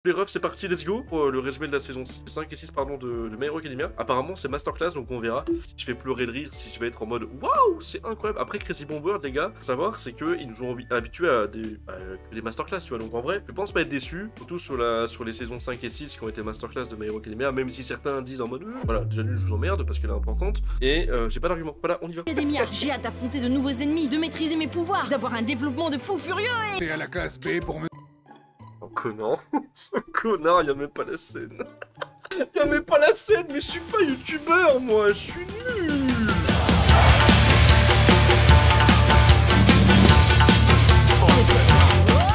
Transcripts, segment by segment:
Les refs, c'est parti, let's go pour le résumé de la saison 5 et 6 pardon, de My Hero Academia. Apparemment, c'est masterclass, donc on verra si je vais pleurer de rire, si je vais être en mode waouh, c'est incroyable. Après, Crazy Bomber, les gars, faut savoir, c'est qu'ils nous ont habitués à des masterclass, tu vois. Donc en vrai, je pense pas être déçu, surtout sur les saisons 5 et 6 qui ont été masterclass de My Hero Academia, même si certains disent en mode voilà, déjà je vous emmerde parce qu'elle est importante. Et j'ai pas d'argument. Voilà, on y va. Academia, j'ai hâte d'affronter de nouveaux ennemis, de maîtriser mes pouvoirs, d'avoir un développement de fou furieux et... T'es à la classe B pour me... Oh connard, ce connard, y'a même pas la scène. Y'a même pas la scène, mais je suis pas youtubeur moi, je suis nul.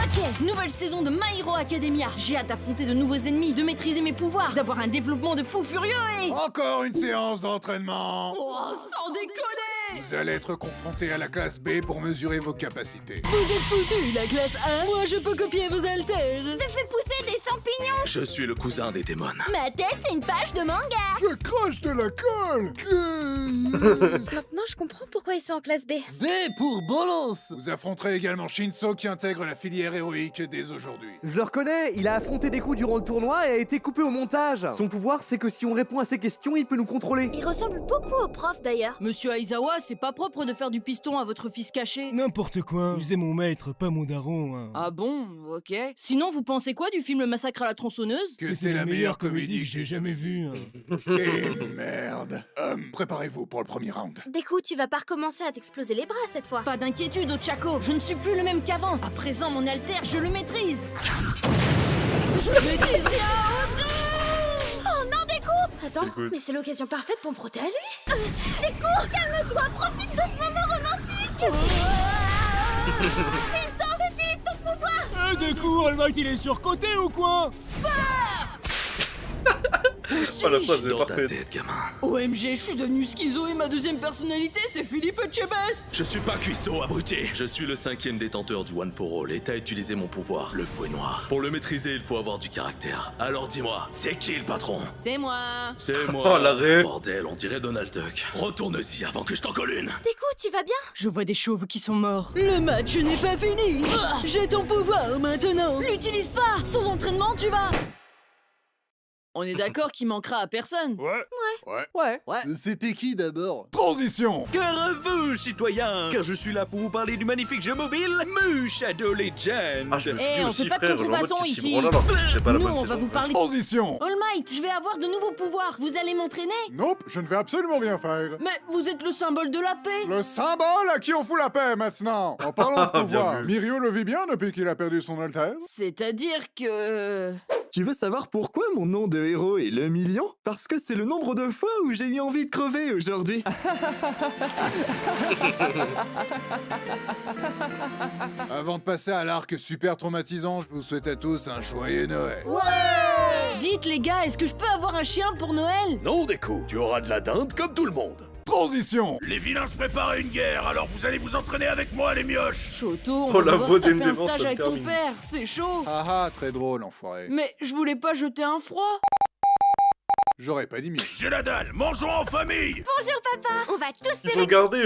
Ok, nouvelle saison de My Hero Academia. J'ai hâte d'affronter de nouveaux ennemis, de maîtriser mes pouvoirs, d'avoir un développement de fou furieux et... Encore une séance d'entraînement. Oh, sans déconner! Vous allez être confronté à la classe B pour mesurer vos capacités. Vous êtes foutus, la classe A. Moi, je peux copier vos haltères. Je fais pousser des champignons. Je suis le cousin des démons. Ma tête, c'est une page de manga. Je crache de la colle. Maintenant, je comprends pourquoi ils sont en classe B. B pour bolos. Vous affronterez également Shinso qui intègre la filière héroïque dès aujourd'hui. Je le reconnais, il a affronté des coups durant le tournoi et a été coupé au montage. Son pouvoir, c'est que si on répond à ses questions, il peut nous contrôler. Il ressemble beaucoup au prof d'ailleurs. Monsieur Aizawa, c'est pas propre de faire du piston à votre fils caché. N'importe quoi. Vous êtes mon maître, pas mon daron. Hein. Ah bon, ok. Sinon, vous pensez quoi du film Le Massacre à la tronçonneuse? Que c'est la meilleure comédie comédie que j'ai jamais vue. Hein. Et merde. Préparez-vous pour le premier round. Deku, tu vas pas recommencer à t'exploser les bras cette fois. Pas d'inquiétude, Ochako, je ne suis plus le même qu'avant. À présent, mon alter, je le maîtrise. Je maîtrise rien, au secours! Oh non, Deku! Attends, Écoute. mais c'est l'occasion parfaite pour me frotter à lui. Deku, calme-toi, profite de ce moment romantique. Shinso, utilise ton pouvoir. Du coup, All Might, il est surcoté ou quoi? Oh la phrase est Dans ta parfaite. tête, gamin. OMG, je suis devenu schizo et ma deuxième personnalité, c'est Philippe Etchebest. Je suis pas cuisseau, abruti. Je suis le 5e détenteur du One for All et t'as utilisé mon pouvoir, le fouet noir. Pour le maîtriser, il faut avoir du caractère. Alors dis-moi, c'est qui le patron? C'est moi. C'est moi. Oh, la rêve. Bordel, on dirait Donald Duck. Retourne-y avant que je t'en colle une. Deku, tu vas bien? Je vois des chauves qui sont morts. Le match n'est pas fini. J'ai ton pouvoir maintenant. L'utilise pas. Sans entraînement, tu vas... On est d'accord qu'il manquera à personne. Ouais. C'était qui d'abord? Transition. Carrez-vous, citoyens, car je suis là pour vous parler du magnifique jeu mobile Mu Shadow Legend. Ah, je me suis Eh, dit on aussi, fait pas de frère, genre en mode contrefaçon qui s'y ici. branle alors que c'était pas la Nous, bonne on va saison, vous quoi. parler... Transition. All Might, je vais avoir de nouveaux pouvoirs. Vous allez m'entraîner? Nope, je ne vais absolument rien faire. Mais vous êtes le symbole de la paix. Le symbole à qui on fout la paix maintenant. En parlant de Bien pouvoir, vu. Mirio le vit bien depuis qu'il a perdu son altère. C'est-à-dire que... Tu veux savoir pourquoi mon nom de héros est le million? Parce que c'est le nombre de fois où j'ai eu envie de crever aujourd'hui. Avant de passer à l'arc super traumatisant, je vous souhaite à tous un joyeux Noël. Dites les gars, est-ce que je peux avoir un chien pour Noël? Non, Deku, tu auras de la dinde comme tout le monde. Transition. Les vilains se préparent à une guerre, alors vous allez vous entraîner avec moi, les mioches. Choto, on Oh, va la devoir voix se taper un d'Endeavor, stage ça avec ton termine. père, c'est chaud. Haha, très drôle, enfoiré. Mais je voulais pas jeter un froid. J'aurais pas dit mieux. J'ai la dalle, mangeons en famille. Bonjour papa. On va tous Ils se ont gardé,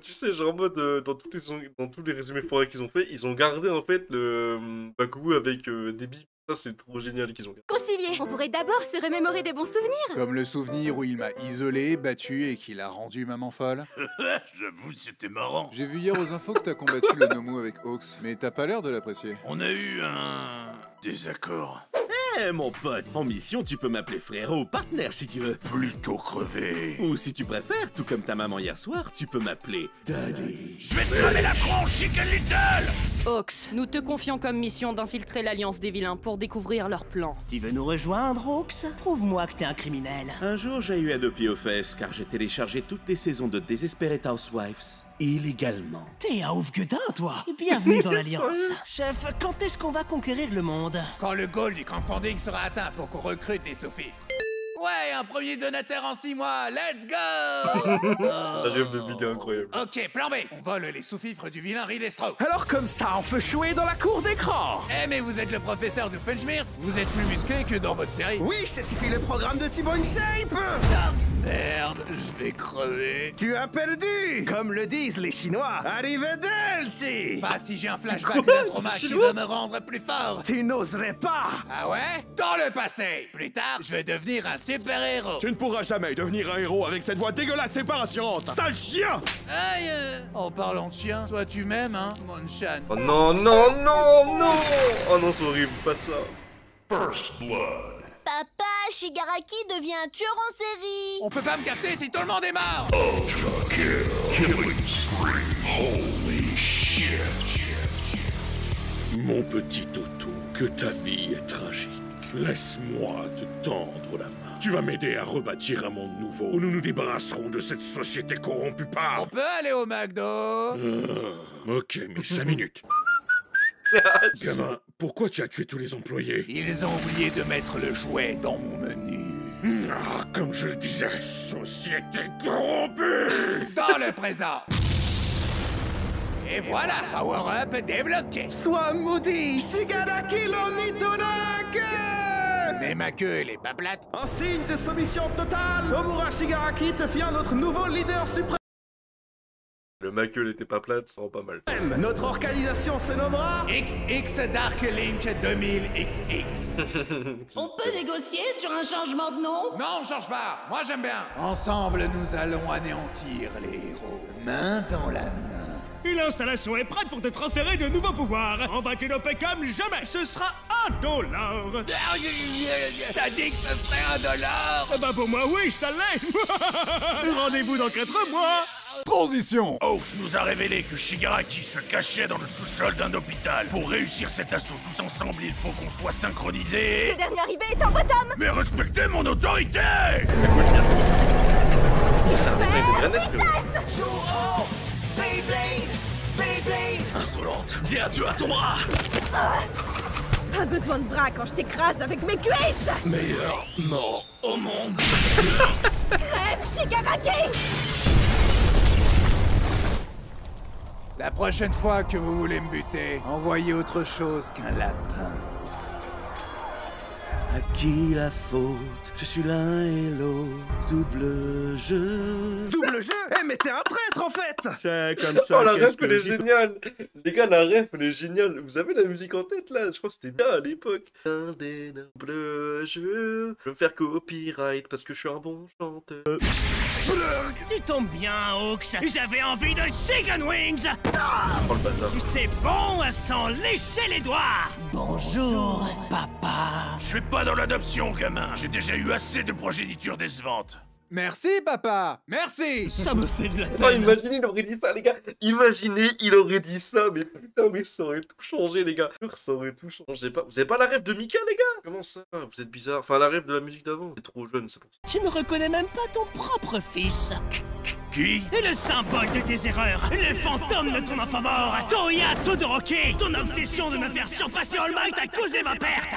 tu sais, genre en mode, dans tous les résumés forêts qu'ils ont fait, ils ont gardé en fait le Bakugo avec des bips. Ça, c'est trop génial qu'ils ont gardé. réconcilier. On pourrait d'abord se remémorer des bons souvenirs. Comme le souvenir où il m'a isolé, battu et qu'il a rendu maman folle. J'avoue, c'était marrant. J'ai vu hier aux infos que t'as combattu le Nomu avec Hawks, mais t'as pas l'air de l'apprécier. On a eu un désaccord. Eh mon pote, en mission tu peux m'appeler frérot ou partenaire si tu veux. Plutôt crevé. Ou si tu préfères, tout comme ta maman hier soir, tu peux m'appeler Daddy. Je vais te cramer la tronche, Chicken Little. Ox, nous te confions comme mission d'infiltrer l'Alliance des Vilains pour découvrir leurs plans. Tu veux nous rejoindre, Hawks? Prouve-moi que t'es un criminel. Un jour j'ai eu à deux pieds aux fesses car j'ai téléchargé toutes les saisons de Desperate Housewives illégalement. T'es un ouf gueudin, toi. Bienvenue dans l'Alliance. Chef, quand est-ce qu'on va conquérir le monde? Quand le goal du crowdfunding sera atteint pour qu'on recrute des sous-fifres. Ouais, un premier donateur en 6 mois, let's go. La rêve de Big est incroyable. Ok, plan B. On vole les sous-fifres du vilain Ridley Strauss. Alors comme ça, on fait chouer dans la cour d'écran. Eh mais vous êtes le professeur du Funchmirtz. Vous êtes plus musclé que dans votre série. Oui, ça suffit le programme de Thibaut InShape. Ah, merde, je vais crever. Tu as perdu, comme le disent les Chinois. Arrivederci. Pas si j'ai un flashback d'un trauma qui va me rendre plus fort. Tu n'oserais pas. Ah ouais? Dans le passé. Plus tard, je vais devenir un super-héros. Tu ne pourras jamais devenir un héros avec cette voix dégueulasse et pas rassurante. Sale chien! Aïe! En parlant de chien, toi tu m'aimes, hein, Mon-chan? Oh non, non, non, non! Oh non, c'est horrible, pas ça. First Blood. Papa, Shigaraki devient un tueur en série. On peut pas me capter si tout le monde est mort. Ultra kill. Killing spree. Holy shit. Mon petit Toto, que ta vie est tragique. Laisse-moi te tendre la main. Tu vas m'aider à rebâtir un monde nouveau où nous nous débarrasserons de cette société corrompue par... On peut aller au McDo? Ok, mais 5 minutes. Gamin, pourquoi tu as tué tous les employés? Ils ont oublié de mettre le jouet dans mon menu. Ah, comme je le disais, société corrompue! Dans le présent. Et voilà, power-up débloqué. Sois maudit, Shigaraki l'Onitorake. Mais ma queue, elle est pas plate. En signe de soumission totale, Omura Shigaraki te fit notre nouveau leader suprême. Le maqueux n'était pas plate, ça rend pas mal. Notre organisation se nommera XX Dark Link 2000XX. On peut négocier sur un changement de nom? Non, on change pas. Moi, j'aime bien. Ensemble, nous allons anéantir les héros. Main dans la main. Et l'installation est prête pour te transférer de nouveaux pouvoirs. On va te doper comme jamais. Ce sera $1. T'as dit que ce serait $1? Ah bah pour moi oui, ça l'est. Rendez-vous dans 4 mois. Transition. Hawks nous a révélé que Shigaraki se cachait dans le sous-sol d'un hôpital. Pour réussir cet assaut tous ensemble, il faut qu'on soit synchronisés. Le dernier arrivé est en bottom. Mais respectez mon autorité! Insolente, dis adieu à ton bras! Pas besoin de bras quand je t'écrase avec mes cuisses. Meilleur mort au monde! Crève, Shigaraki. La prochaine fois que vous voulez me buter, envoyez autre chose qu'un lapin. À qui la faute? Je suis l'un et l'autre. Double jeu. Double jeu? Eh mais t'es un traître en fait. C'est comme ça. Oh la ref elle est géniale. Les gars, la ref elle est géniale. Vous avez la musique en tête là? Je crois que c'était bien à l'époque. Un des nobles jeux. Je vais me faire copyright parce que je suis un bon chanteur. Blurg. Tu tombes bien, Hawks. J'avais envie de chicken wings. Oh le bâtard. C'est bon à s'en lécher les doigts. Bonjour, papa. Je suis pas dans l'adoption, gamin. J'ai déjà eu assez de progéniture décevante. Merci, papa. Merci. Ça me fait de la Oh, peine. imaginez, il aurait dit ça, les gars. Imaginez, il aurait dit ça. Mais putain, mais ça aurait tout changé, les gars. Ça aurait tout changé. Vous avez pas la rêve de Mika, les gars? Comment ça? Vous êtes bizarre. Enfin, la rêve de la musique d'avant. T'es trop jeune, c'est pour ça. Tu ne reconnais même pas ton propre fils. Qui? Et le symbole de tes erreurs, le fantôme de ton enfant mort, Toya Todoroki, ton obsession de me faire surpasser All Might a causé ma perte.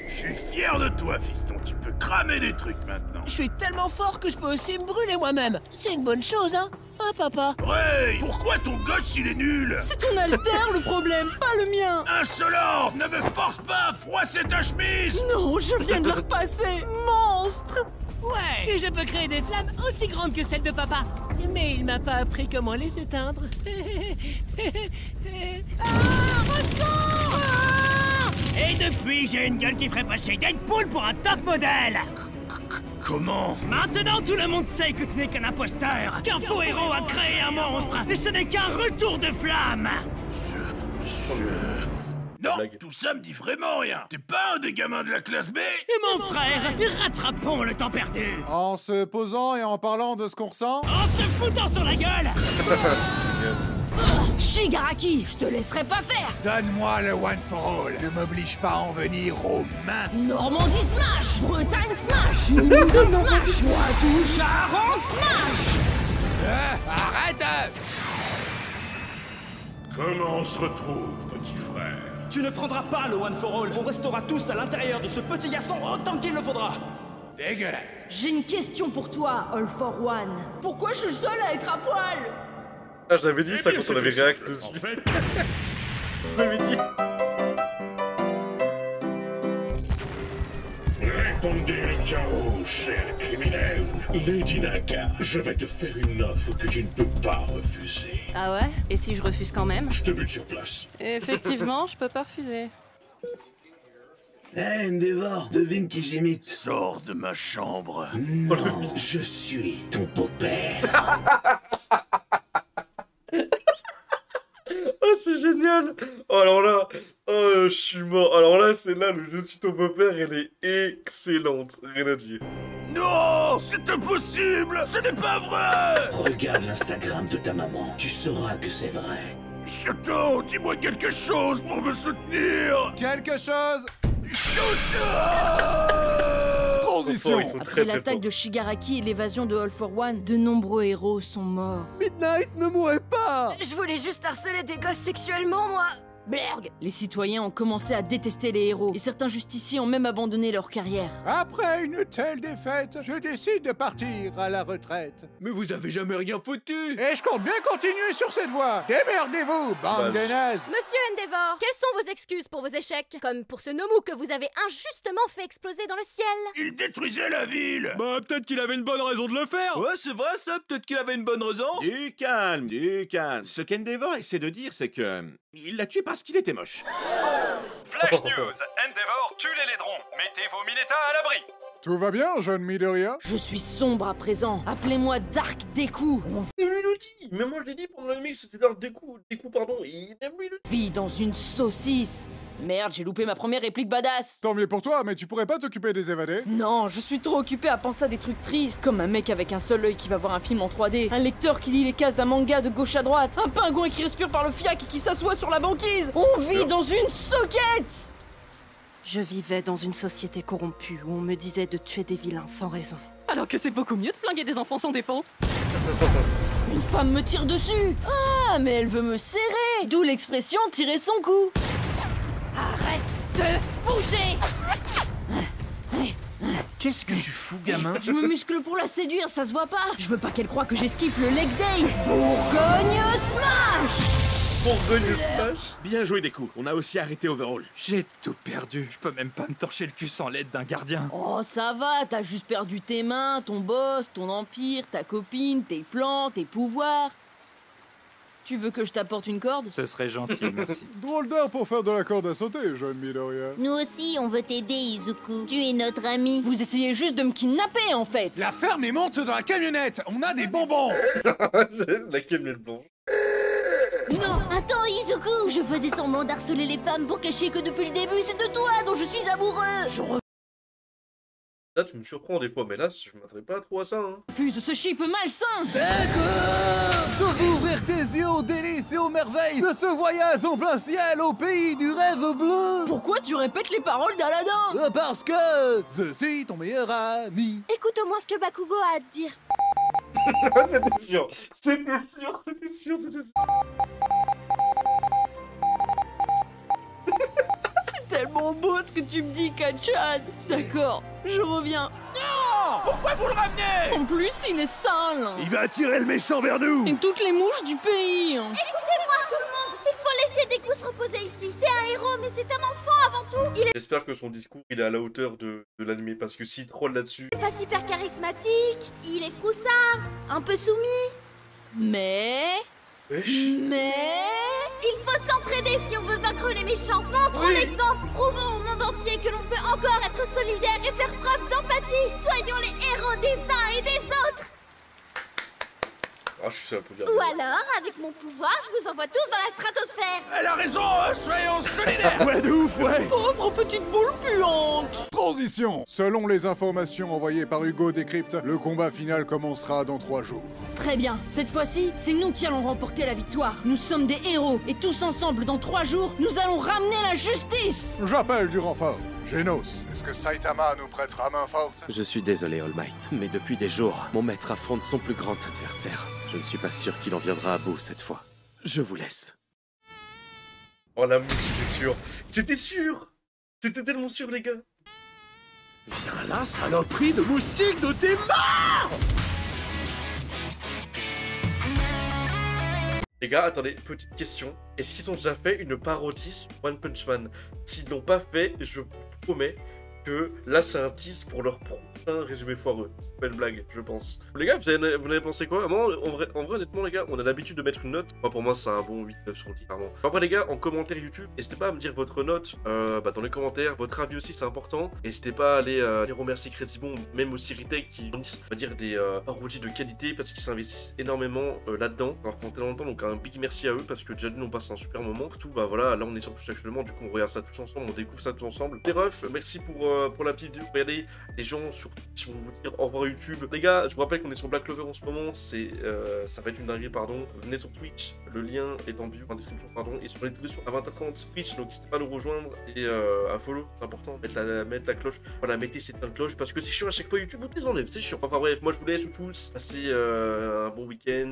Je suis fier de toi, fiston. Tu peux cramer des trucs maintenant. Je suis tellement fort que je peux aussi me brûler moi-même. C'est une bonne chose, hein? Hein, papa? Ray, pourquoi ton gosse il est nul? C'est ton alter le problème, pas le mien. Insolent! Ne me force pas à froisser ta chemise! Non, je viens de le repasser. Monstre. Ouais, et je peux créer des flammes aussi grandes que celles de papa. Mais il m'a pas appris comment les éteindre. Ah, au secours! Ah! Et depuis, j'ai une gueule qui ferait passer Deadpool pour un top modèle. Comment? Maintenant, tout le monde sait que tu n'es qu'un imposteur, qu'un faux héros a créé un monstre, et ce n'est qu'un retour de flamme. Non, tout ça me dit vraiment rien. T'es pas un des gamins de la classe B? Et mon frère, rattrapons le temps perdu. En se posant et en parlant de ce qu'on ressent. En se foutant sur la gueule. Shigaraki, je te laisserai pas faire. Donne-moi le One for All. Ne m'oblige pas à en venir aux mains. Normandie Smash, Bretagne Smash, Minimum Smash, Poitou Charente Smash. Arrête! Comment on se retrouve, petit frère? Tu ne prendras pas le One for All. On restera tous à l'intérieur de ce petit garçon autant qu'il le faudra. Dégueulasse. J'ai une question pour toi, All for One. Pourquoi je suis le seul à être à poil? Ah, je l'avais dit ça quand on avait réact dessus. En fait, Je l'avais dit. répondez le chaos, cher criminel. Lady Naka, je vais te faire une offre que tu ne peux pas refuser. Ah ouais? Et si je refuse quand même? Je te bute sur place. Effectivement, je peux pas refuser. Hé, Endeavor, devine qui j'imite. Sors de ma chambre. Non, je suis ton beau-père. Oh, c'est génial! Oh, alors là, oh, je suis mort. Alors là, c'est là, le Je suis ton beau-père, elle est excellente. Rien à dire. Non, c'est impossible! Ce n'est pas vrai! Regarde l'Instagram de ta maman, tu sauras que c'est vrai. Shadow, dis-moi quelque chose pour me soutenir! Quelque chose. Transition. Ils sont Après très, l'attaque de Shigaraki et l'évasion de All for One, de nombreux héros sont morts. Midnight, ne mourrez pas! Je voulais juste harceler des gosses sexuellement, moi. Blerg. Les citoyens ont commencé à détester les héros, et certains justiciers ont même abandonné leur carrière. Après une telle défaite, je décide de partir à la retraite. Mais vous avez jamais rien foutu! Et je compte bien continuer sur cette voie. Démerdez-vous, bande de nazes. Monsieur Endeavor, quelles sont vos excuses pour vos échecs? Comme pour ce Nomu que vous avez injustement fait exploser dans le ciel. Il détruisait la ville! Bah, peut-être qu'il avait une bonne raison de le faire! Ouais, c'est vrai ça, peut-être qu'il avait une bonne raison. Du calme, du calme. Ce qu'Endeavor essaie de dire, c'est que... il l'a tué parce qu'il était moche. Flash News, Endeavor tue les laidrons. Mettez vos Mineta à l'abri. Tout va bien, jeune Midoriya? Je suis sombre à présent. Appelez-moi Dark Deku. Même lui le dit. Même moi, je l'ai dit pendant l'anime que c'était Dark Deku. Deku, pardon. Et même lui le dit. Vie dans une saucisse. Merde, j'ai loupé ma première réplique badass. Tant mieux pour toi, mais tu pourrais pas t'occuper des évadés? Non, je suis trop occupé à penser à des trucs tristes, comme un mec avec un seul œil qui va voir un film en 3D, un lecteur qui lit les cases d'un manga de gauche à droite, un pingouin qui respire par le fiac et qui s'assoit sur la banquise. On vit dans une soquette. Je vivais dans une société corrompue où on me disait de tuer des vilains sans raison. Alors que c'est beaucoup mieux de flinguer des enfants sans défense. Une femme me tire dessus. Ah, mais elle veut me serrer. D'où l'expression tirer son cou. Arrête de bouger. Qu'est-ce que tu fous, gamin? Je me muscle pour la séduire, ça se voit pas. Je veux pas qu'elle croie que j'esquive le leg day. Bourgogne Smash. Bourgogne Smash. Bien joué, Deku. On a aussi arrêté Overhaul. J'ai tout perdu. Je peux même pas me torcher le cul sans l'aide d'un gardien. Oh, ça va, t'as juste perdu tes mains, ton boss, ton empire, ta copine, tes plans, tes pouvoirs. Tu veux que je t'apporte une corde? Ce serait gentil, merci. Drôle d'heure pour faire de la corde à sauter, jeune Midoriya. Nous aussi, on veut t'aider, Izuku. Tu es notre ami. Vous essayez juste de me kidnapper, en fait. La ferme et monte dans la camionnette. On a des bonbons. La camionnette blanche. Non, attends, Izuku. Je faisais semblant d'harceler les femmes pour cacher que depuis le début, c'est de toi dont je suis amoureux. Là, tu me surprends des fois, mais là, je m'attendais pas trop à ça. Hein. Refuse ce chip malsain. D'accord. Faut ouvrir tes yeux aux délices et aux merveilles de ce voyage en plein ciel au pays du rêve bleu. Pourquoi tu répètes les paroles d'Aladin? Parce que je suis ton meilleur ami. Écoute au moins ce que Bakugo a à te dire. C'était sûr. C'était sûr, c'était sûr, c'était sûr. C'est tellement beau ce que tu me dis, Kachan. D'accord, je reviens. Non! Pourquoi vous le ramenez? En plus, il est sale. Il va attirer le méchant vers nous! Et toutes les mouches du pays. Écoutez-moi, tout le monde. Il faut laisser Deku se reposer ici. C'est un héros, mais c'est un enfant avant tout. Il est J'espère que son discours, il est à la hauteur de l'anime, parce que s'il troll là-dessus... pas super charismatique. Il est froussard, un peu soumis. Mais... Il faut s'entraider si on veut vaincre les méchants. Montrons l'exemple. Prouvons au monde entier que l'on peut encore être solidaire et faire preuve d'empathie. Soyons les héros des uns et des autres. Ah, je suis un peu bien. Ou alors, avec mon pouvoir, je vous envoie tous dans la stratosphère. Elle a raison, soyons solidaires! Ouais, de ouf, ouais. Pauvre petite boule puante. Transition. Selon les informations envoyées par Hugo Décrypte, le combat final commencera dans 3 jours. Très bien, cette fois-ci, c'est nous qui allons remporter la victoire. Nous sommes des héros, et tous ensemble, dans 3 jours, nous allons ramener la justice. J'appelle du renfort. Genos, est-ce que Saitama nous prêtera main forte? Je suis désolé, All Might, mais depuis des jours, mon maître affronte son plus grand adversaire. Je ne suis pas sûr qu'il en viendra à bout cette fois. Je vous laisse. Oh la mouche, c'était sûr. C'était sûr. C'était tellement sûr, les gars. Viens là, saloperie de moustique de tes morts! Les gars, attendez, petite question. Est-ce qu'ils ont déjà fait une parodie sur One Punch Man? S'ils l'ont pas fait, je vous promets que là, c'est un tease pour leur prochain résumé foireux. C'est pas une blague, je pense. Les gars, vous avez pensé quoi? Moi, en vrai, honnêtement, les gars, on a l'habitude de mettre une note. Moi, pour moi, c'est un bon 8-9 sur 10, clairement. Après, les gars, en commentaire YouTube, n'hésitez pas à me dire votre note dans les commentaires. Votre avis aussi, c'est important. N'hésitez pas à aller remercier Crazy Bomb, même aussi Retake, qui fournissent, on va dire, des parodies de qualité parce qu'ils s'investissent énormément là-dedans. Alors, pendant tellement longtemps, donc un big merci à eux parce que déjà, nous, on passe un super moment. Surtout, bah voilà, là, on est sur Twitch actuellement. Du coup, on regarde ça tous ensemble, on découvre ça tous ensemble. Les refs, merci pour la petite vidéo. Regardez, les gens sur Twitch vont vous dire au revoir YouTube. Les gars, je vous rappelle qu'on est sur Black Clover en ce moment. Ça va être une dinguerie, pardon. Venez sur Twitch. Le lien est en bio, en description, pardon. Et sur les vidéos à 20h30 Twitch. Donc, n'hésitez pas à nous rejoindre et à follow. C'est important. Mettre la cloche. Voilà, mettez cette cloche parce que c'est chiant à chaque fois YouTube. Vous les enlève. C'est chiant. Enfin bref, moi je vous laisse tous. Passez un bon week-end.